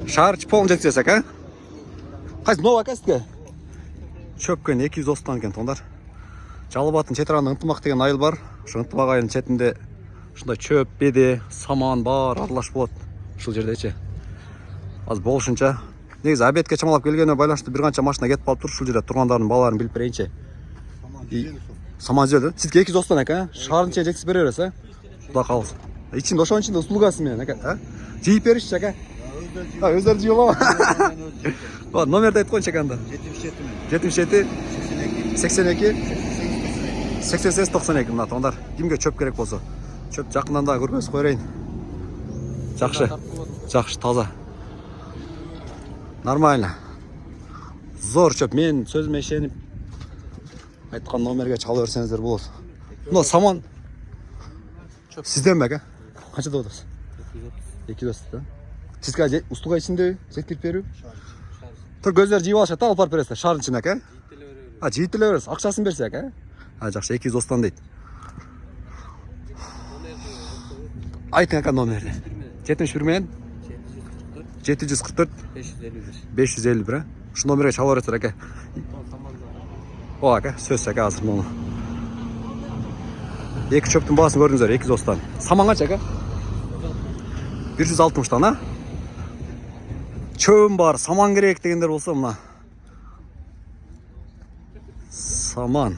Шарч полын жеткізесек, а? Қайсы нова кәсітке? Чөпкен 290 екен тоңдар. Жалыбатын четранның ынтымақ деген айыл бар. Шы ынтымақ айылын четінде шындай чөп, беде, саман бар, аралаш болады. Шыл жердече. Аз болушынча. Негізі обедке чамалап келгене байланышты бір қанша машина кетіп қалып тұр. Шыл жерде тұрғандардың балаларын біліп берейінші. Саман жеді. Сізге 290 екен, шарын чен жеткізіп бере бересіз, Құда қалыз. İçinde ошонун içinde услугасы менен, а? Жийип беришчи, ака. Өздөрү жийип алабы? Номерди айтып коюңчу анда. 77 82 88 92 мына тоңдар. Кимге чөп керек болсо. Чөп жакындан да көргөзүп коерейин. Жакшы. Жакшы, таза. Нормально. Зор чөп. Мен сөзүмө ишенип айткан номерге чала берсеңиздер болот. Мына саман сизден бе, ака? Қаншада отырсыз? 230 да? Сізге услуга ішінде жеткіліп беру? Тұр көздер жиып алышат, алып барып бересіздер, шарын ішіне, ака? Жиіп төле бересіз, ақшасын берсе, ака? Жақшы, 230 дейді. Айтың, ака, номерді. 71 мен? 744 551, Шу номерге чала бересіздер, ака? О, ака, сөз, ака, азыр мұны. Екі чөптің басын көрдіңіздер, 230-тан. Саман қанша, ака? 160-тан, а? Чөм бар, саман керек дегендер болса, мына. Саман.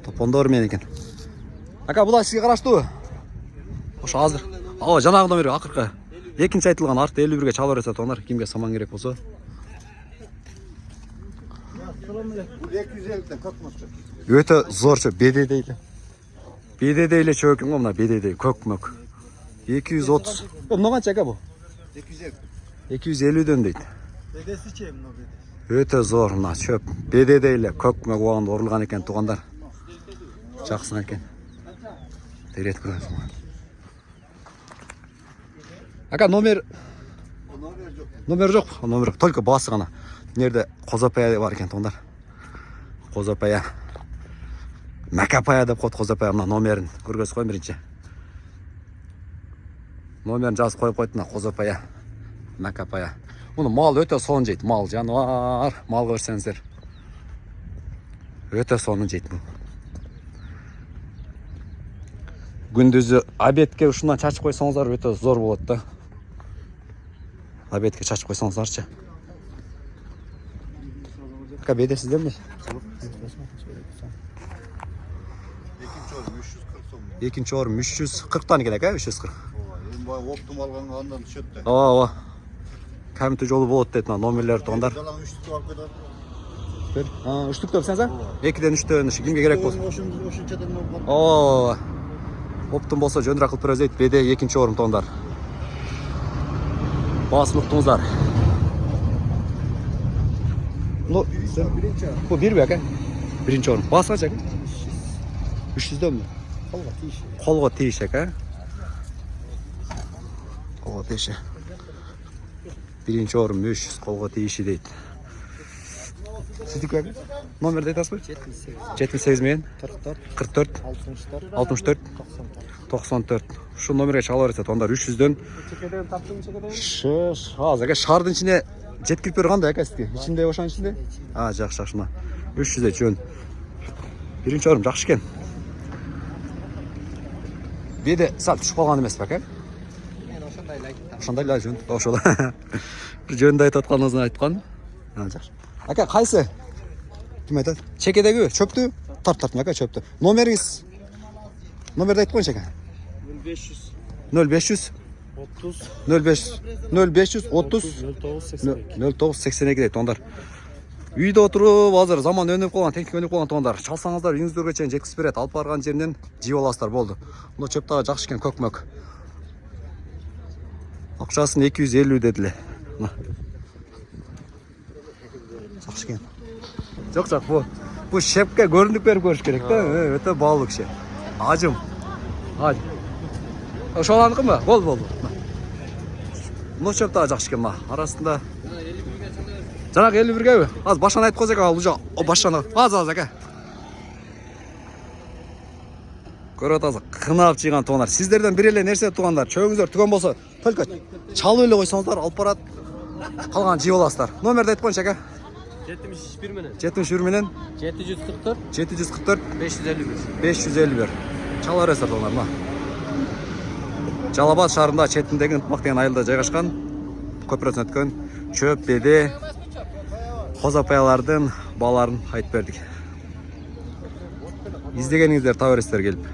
Топондор мен екен. Ака, бұлай сізге қарашты? Ошы азыр. Ау, жаңағы номер, ақырқы. Екінші айтылған арты 51-ге чала берсе, тоңдар, кімге саман керек болса. Өте зор чөп, беде дейлі. Беде дейлі чөкін ғой, мына беде дейлі, көк мөк. 230. Мұны қанша, ака бұл? 250-ден дейді. Бедесі че, мұны бедесі? Өте зор, мына чөп. Беде дейлі, көк мөк оғанда орылған екен туғандар. Жақсың екен. Дерет көріңіз мұны. Ака, номер жоқ. Номер жоқ. Только басы ғана. Нерде Қозапая бар екен туғандар. Қозапая. Мәкапая деп қойды Қозапая, мына номерін көргөз қойын бірінші. Номерін жазып қойып қойды, мына Қозапая. Мәкапая. Мұны мал өте соң жейді. Мал жануар. Мал көрсеңіздер. Өте соңын жейді бұл. Күндізі обедке ұшынан чачып қойсаңыздар өте зор болады да. Обедке чачып қойсаңыздаршы. Ака, беде сізден бе? Екінші орын 340-тан екен, ака, 340. Оптым алғанға андан түсетті. Ооба. Кәміті жолы болады дейді, номерлері тұғандар. Жалаң үштікті алып кетіп. Үштікті өпсеңіз, а? 2-ден 3-тен кімге керек болсын? Ошыншадан бар. Ооба. Оптым болса жөндір ақыл біраз дейді, беде екінші орын тұғандар. Бас мұқтыңыздар. Бұл бір бе, ака? Бірінші орын. Бас қанша, ака? 300-ден бе? Қолға тейші, ака? Қолға тейші. Бірінші орын 300, қолға тейші дейді. Сіздікі, ака? Номерді айтасыз бе? 78 мен? 44 64 94. Шу номерге чала берсе, тоңдар 300-ден. Аз, ака, шардың ішіне жеткіліп бері қандай, ака, сізге? Ішінде, ошаның ішінде? Жақшы, 300-де жөн. Бірінші орын жақшы кен. Беде сәл түшіп қалған емес пәк, Ошандайлай жөн. Ошола. Бір жөнді айтып атқаныңызын айтқан. Жақшы. Ака, қайсы? Кім айтады? Чекедегі чөпті? Тарт, ака, чөпті. Номеріңіз? Номерді айтып қойыншы, ака? 0500 0982 дейді, тоңдар. Үйде отырып, азыр заман өніп қолған, техника өніп қолған тоңдар. Чалсаңыздар, үйіңіздерге чейін жеткізіп береді. Алып барған жерінен жиып аласыздар, болды. Бұл чөптағы жақшы екен, көк мөк. Ақшасын 250 деділе. Жақшы екен. Жоқ, бұл шепке көріндік беріп көріш керек та. Өте балық ше. Ажым. Шоландықы ма? Бол. Бұл чөптағы жақшы екен ма? Арасында жаңағы 51-ге бе? Аз башан айтып қойсақ, ал ұжа башан аз, ака. көрүп атасыз, кынап жыйган туугандар. Сиздерден бир эле нерсе туугандар, чөңүңүздөр түгөн болсо, только чалып эле койсоңуздар, алып барат. Калган жеп аласыздар. Номерди айтып коюңуз ака. 71 менен 71 менен 744 744 551. 551. Чала бересиздер туугандар, мына. Жалал Абад шаарында четиндеги Ынтымак деген айылда жайгашкан. Көпүрөсүнөн өткөн чөп, беде, козапаялардын бааларын айтып бердик. Издегениңиздер таба бересиздер келип.